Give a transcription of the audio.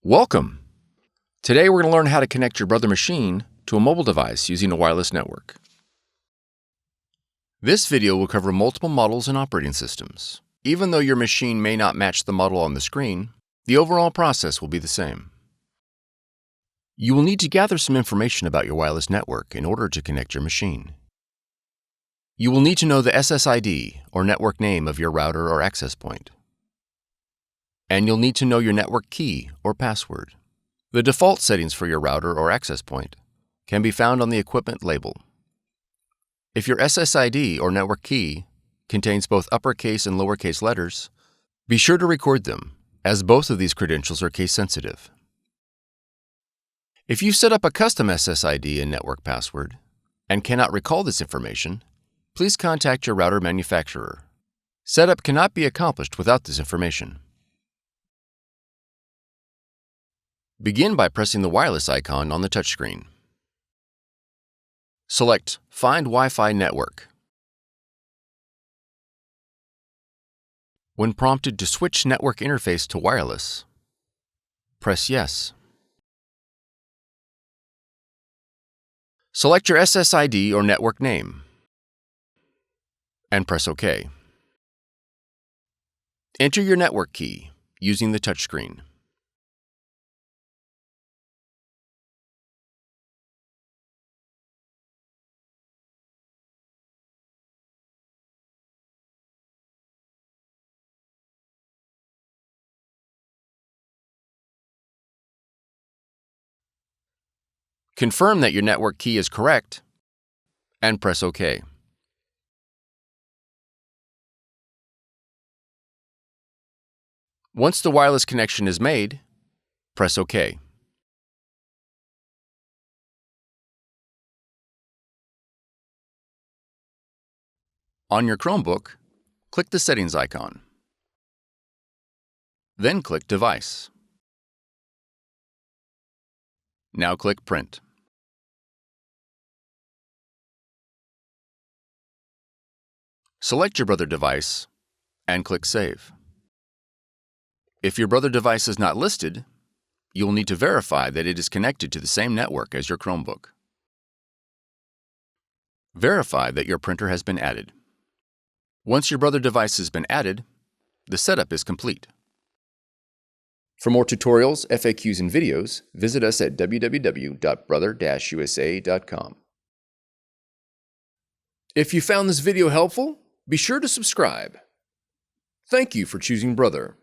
Welcome! Today we're going to learn how to connect your Brother machine to a mobile device using a wireless network. This video will cover multiple models and operating systems. Even though your machine may not match the model on the screen, the overall process will be the same. You will need to gather some information about your wireless network in order to connect your machine. You will need to know the SSID or network name of your router or access point. And you'll need to know your network key or password. The default settings for your router or access point can be found on the equipment label. If your SSID or network key contains both uppercase and lowercase letters, be sure to record them, as both of these credentials are case sensitive. If you've set up a custom SSID and network password and cannot recall this information, please contact your router manufacturer. Setup cannot be accomplished without this information. Begin by pressing the wireless icon on the touchscreen. Select Find Wi-Fi Network. When prompted to switch network interface to wireless, press Yes. Select your SSID or network name and press OK. Enter your network key using the touchscreen. Confirm that your network key is correct and press OK. Once the wireless connection is made, press OK. On your Chromebook, click the Settings icon. Then click Device. Now click Print. Select your Brother device and click Save. If your Brother device is not listed, you'll need to verify that it is connected to the same network as your Chromebook. Verify that your printer has been added. Once your Brother device has been added, the setup is complete. For more tutorials, FAQs, and videos, visit us at www.brother-usa.com. If you found this video helpful, be sure to subscribe. Thank you for choosing Brother.